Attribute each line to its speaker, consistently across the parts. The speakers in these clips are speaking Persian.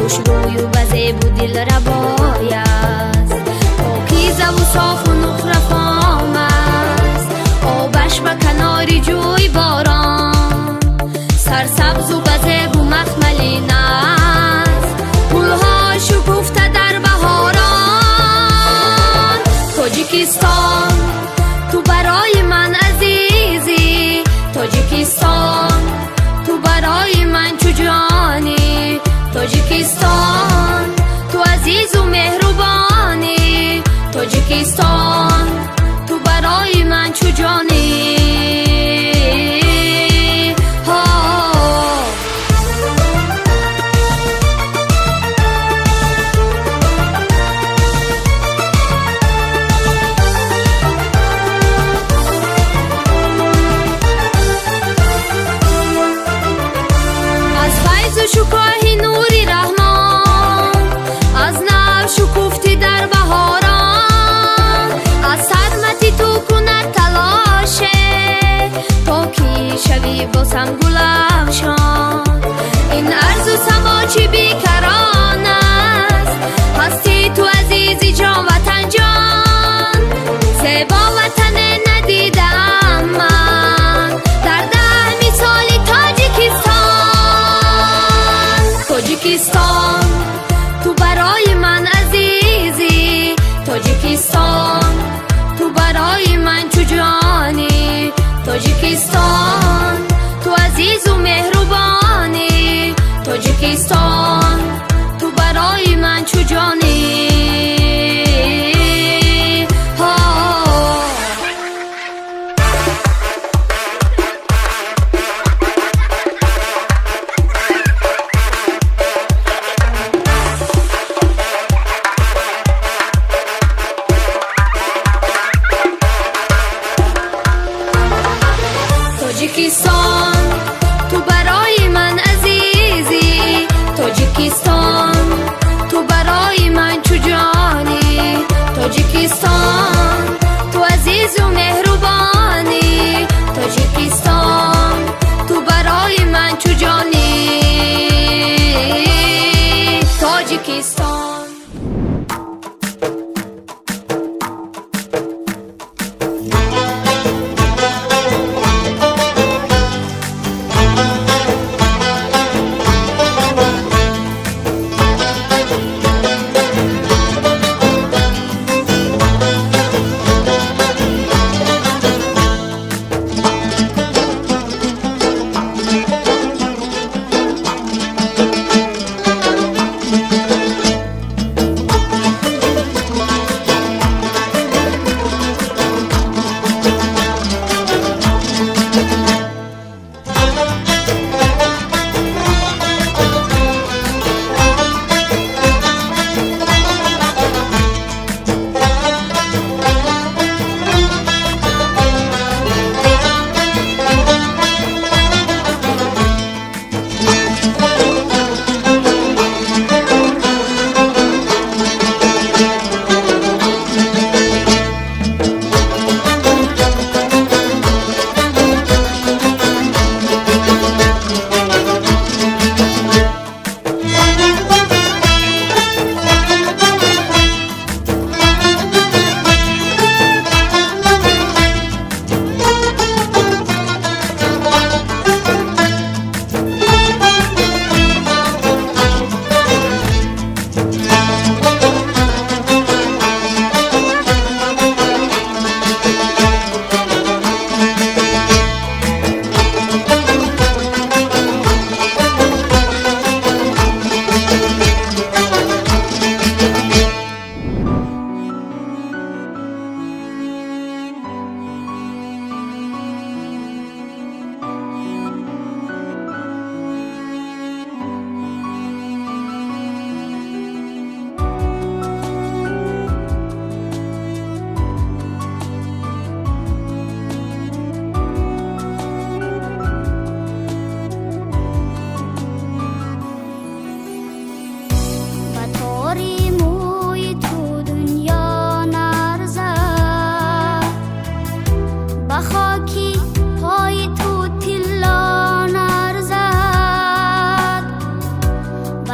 Speaker 1: خوشروی و زیبا و دل ربای است. پاکیزه و صاف و نخرفام است. آبش به کناری جوی باران، سرسبز و زیبا و مخملین است. گلها شکفته در بهاران. تاجیکستان تو برای من عزیزی، تاجیکستان تو برای من چو جانی. تاجیکستان تو عزیز و مهربانی. تاجیکستان تو برای من چو جانی. شکوه نوری رحمان، از نو شکفتی در بهاران. از سرمتی تو کند تلاشه، تا کی شوی باسم گل افشان. این عرض و سما چی بیکران است، هستی تو عزیزی جان وطن جان. زیبا وطن ندیدم من در 10 سالی تاجیکستان. تاجیکستان تو برای من عزیزی، تاجیکستان تو برای من چو جانی. تاجیکستان تو عزیز و مهربانی. تاجیکستان تو برای من چو جانی. تاجیکستان تو برای من عزیزی، تاجیکستان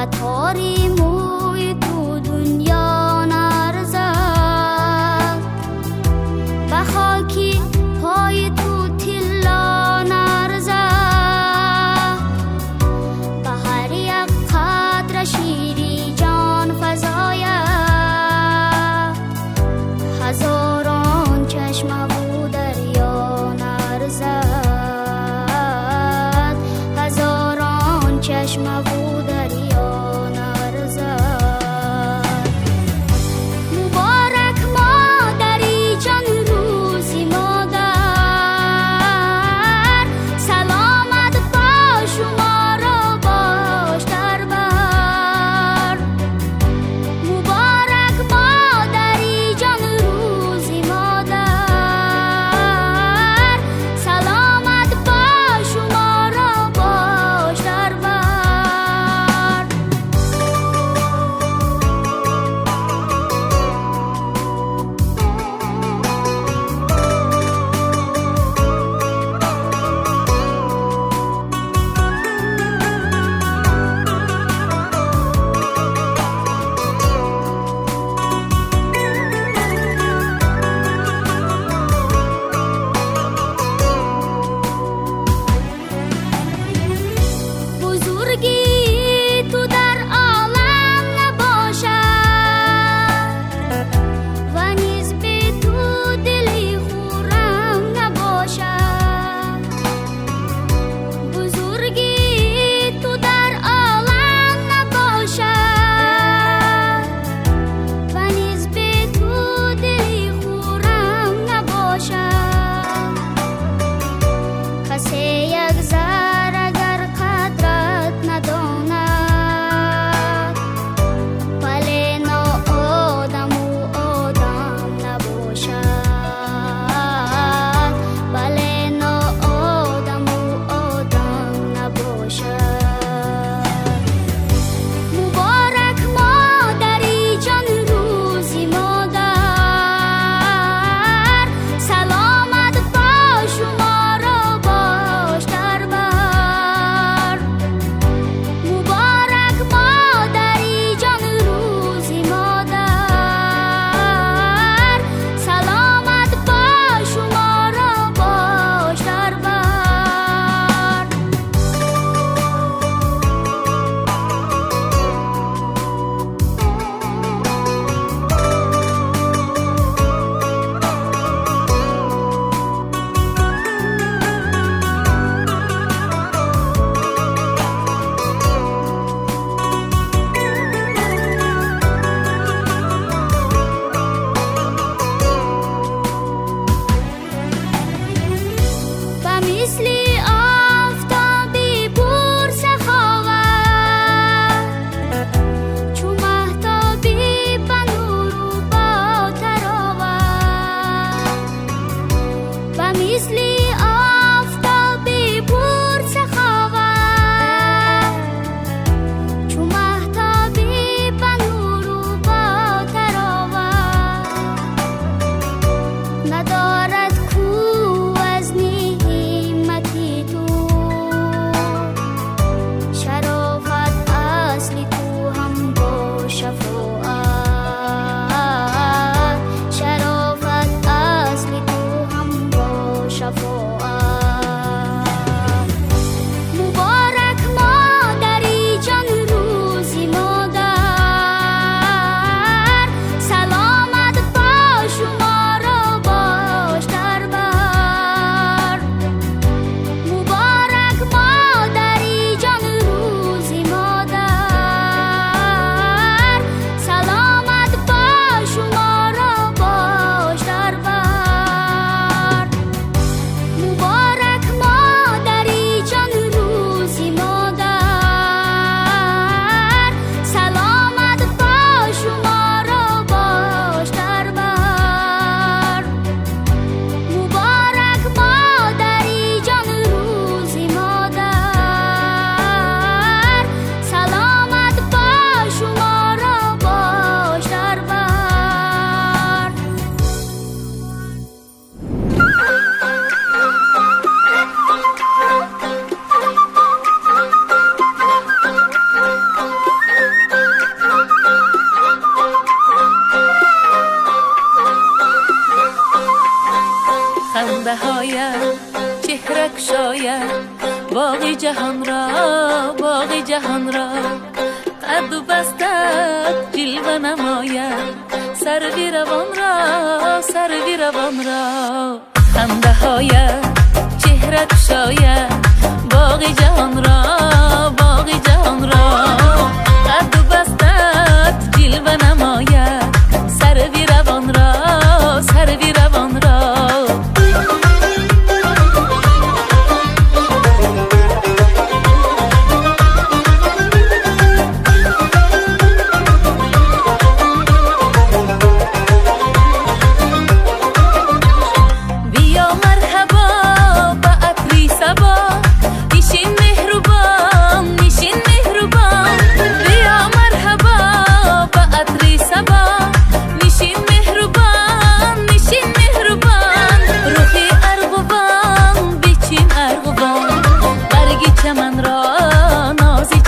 Speaker 1: قطاری موی تو دنیا نرزد، به خاکی پای تو تلا نرزد، به هر یک قطره شیری جان فزاید، هزاران چشم و دریا نرزد، هزاران چشم و دریا نرزد.
Speaker 2: شاید باقی جهان را باقی جهان را قد و بستت جلوه نماید سروی روان را سروی روان را خنده هایت چهره شاید باقی جهان را باقی جهان را قد و بستت جلوه نماید سروی روان را سروی روان را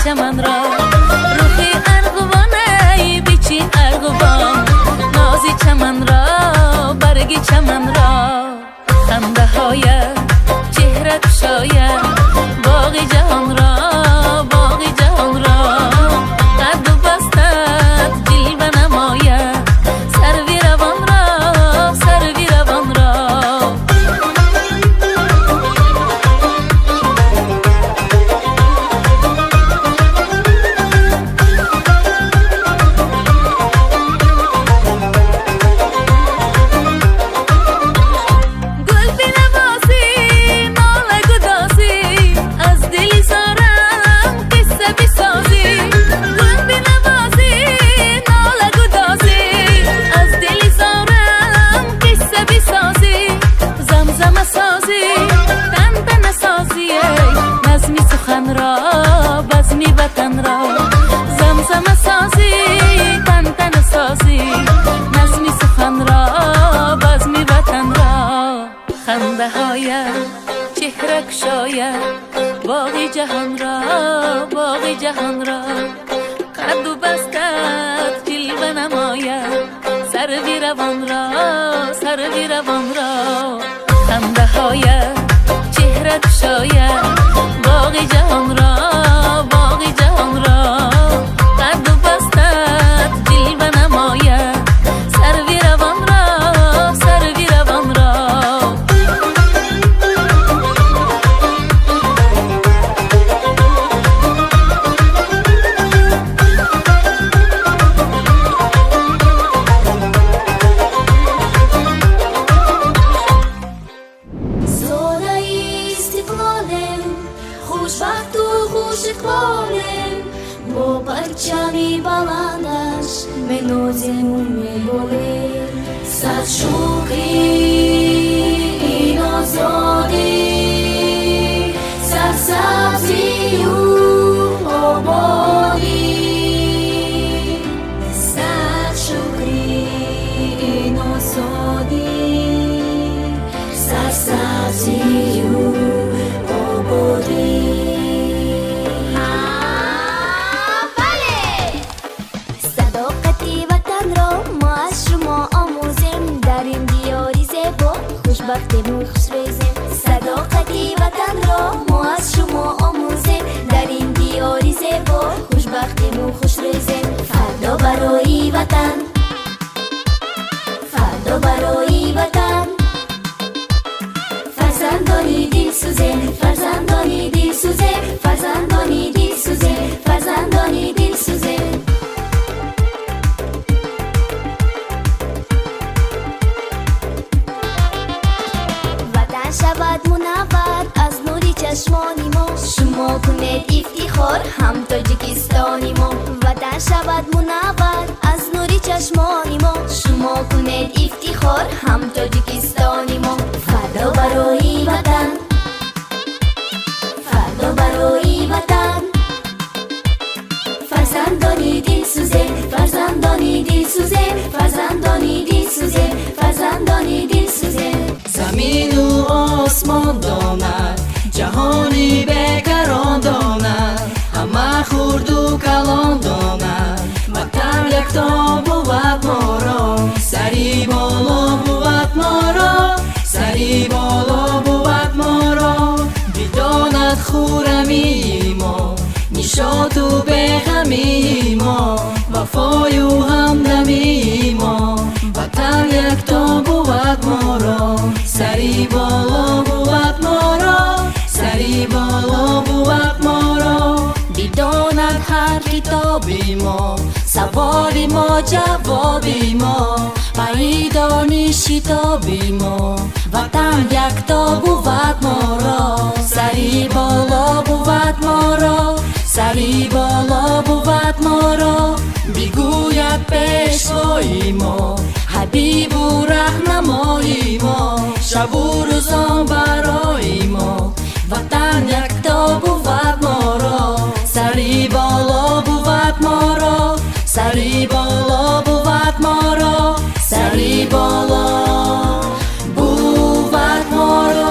Speaker 2: چمن را روحی ارغوانه بیچین ارغوان نازی چمن را برگی چمن را خنده هایت چهره شاید باقی جهان را باقی جهان را قد و بستت جلوه نماید سروی روان را سروی روان را بزمی وطن را زمزم سازی تن تن سازی نظمی سخن را بزمی وطن را خنده هایت چهره شاید باقی جهان را باقی جهان را قد و بستت جلوه نماید سروی روان را سروی روان را خنده هایت چهره شاید باقی جهان را باقی جهان را قد و بستت جلوه نماید سروی روان را سروی روان را
Speaker 1: خوشبخت و خوش اقبالم با پرچمی بلندش منازمون میبالیم صد شوقی این آزادی سرسبزی و آبادی صد شوقی این آزادی سرسبزی و آبادی خوشبختیم و خوشرزیم صداقتی وطن را ما از شما آموزیم در این دیاری زیبا خوشبختیم و خوشرزیم فردا برای وطن فردا برای وطن فرزندانی دل سوزیم فرزندانی دل سوزیم فرزندانی دل سوزیم فرزندانی دل سوزیم شود منور از نوری چشمانی ما شما کنید افتخار هم تاجیکستانی ما وطن شود منور از نوری چشمانی ما شما کنید افتخار هم تاجیکستانی ما فردا برای وطن فردا برای وطن فرزندانی دل سوزیم فرزندانی دل سوزیم فرزندانی دل سوزیم فرزندانی دل سوزیم
Speaker 3: زمین و آسمان داند جهانی بکران داند همه خورد و کلان داند وطن یکتا بود ما را سری بالا بود ما را غمی ما نشاط و به غمی ما وفای و همدمی ما وطن یک تا بود ما را سری بالا بود ما را سری بالا بود ما را
Speaker 2: بداند هر کتابی ما سوالی ما جوابی ما پیدانی شتابی ما وطن یکتا بود ما را سری بالا بود ما را سری بالا بود ما را بگوید پیشوای ما حبیب و رهنمای ما شب و روزان برای ما وطن یکتا بود ما را سری بالا بود ما را سری بالا بود ما را سری بالا بود ما را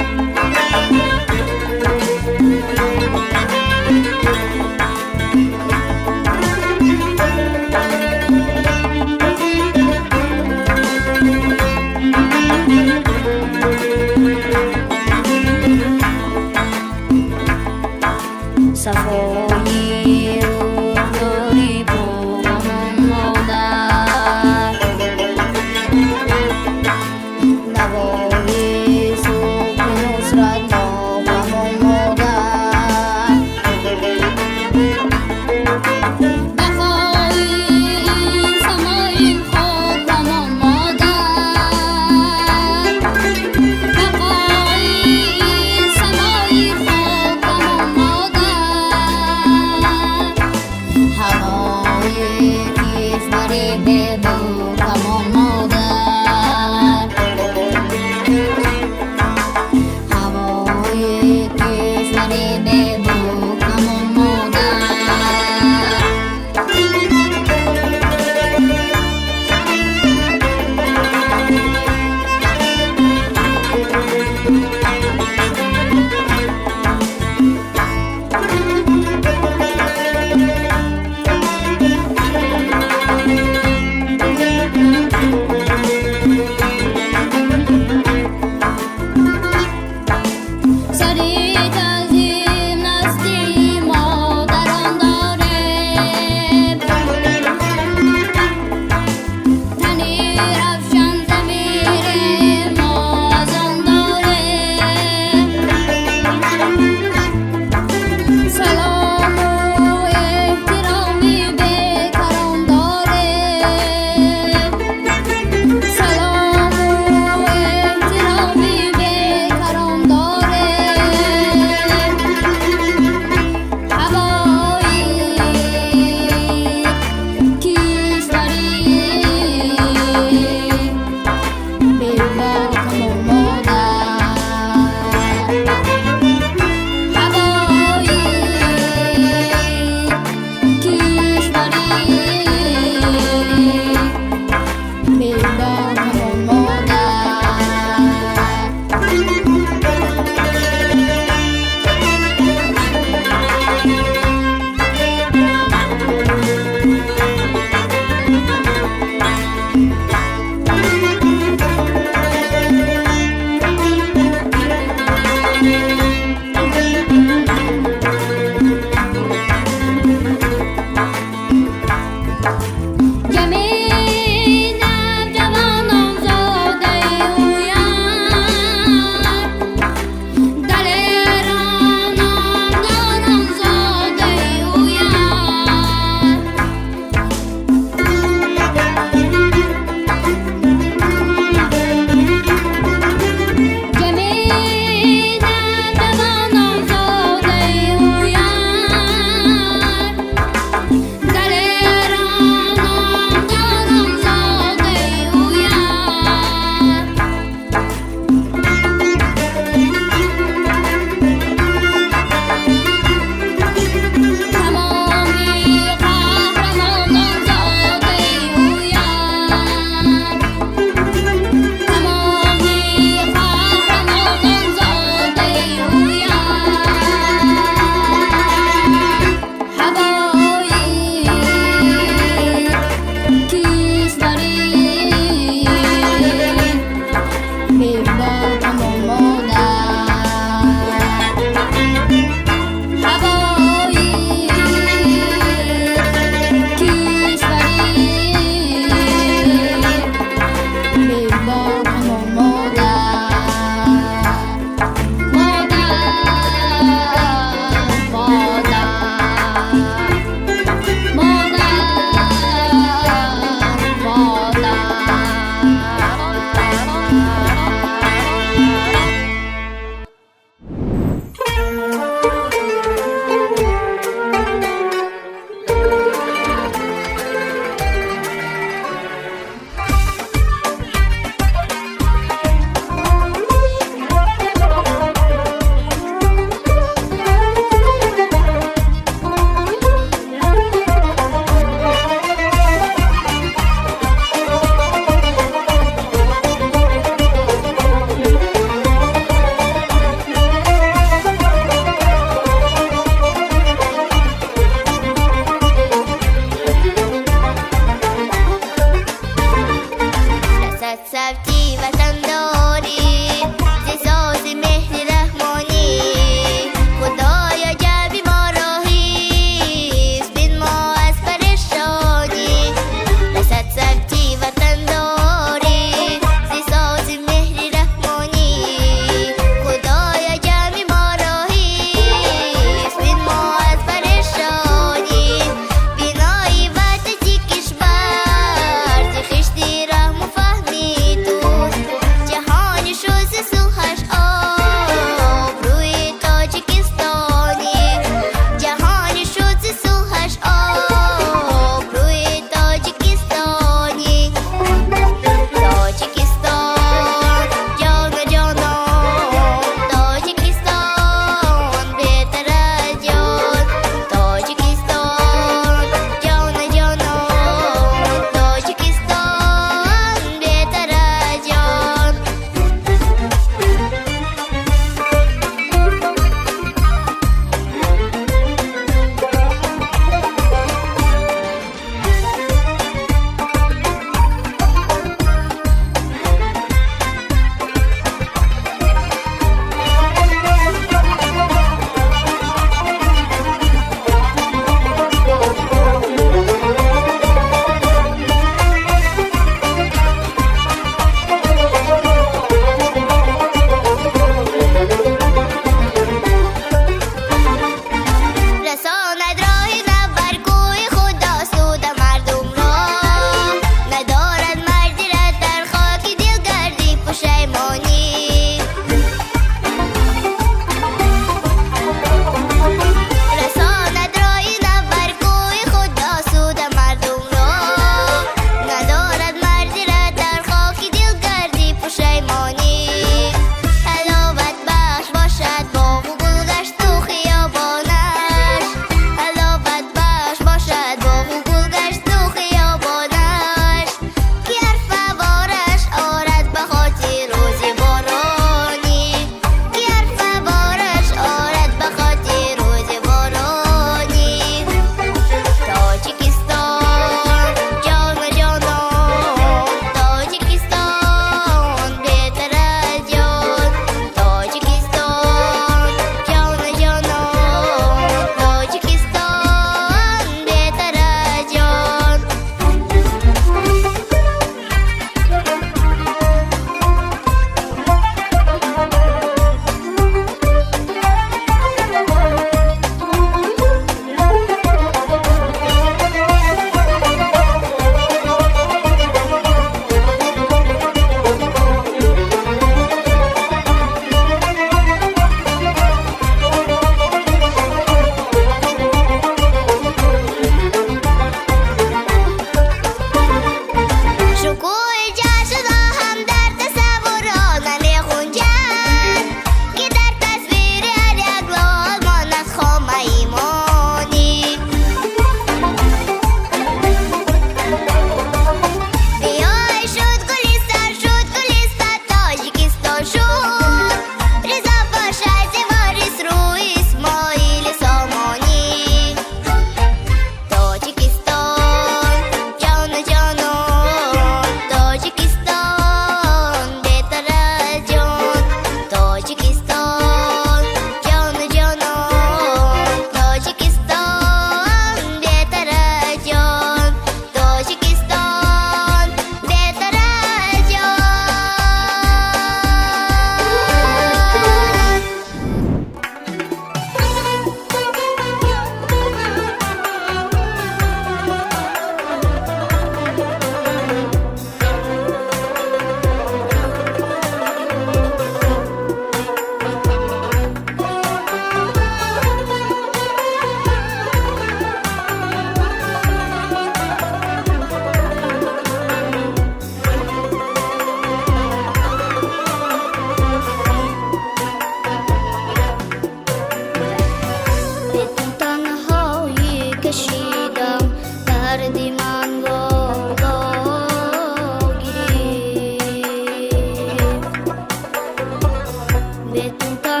Speaker 1: بهتون کار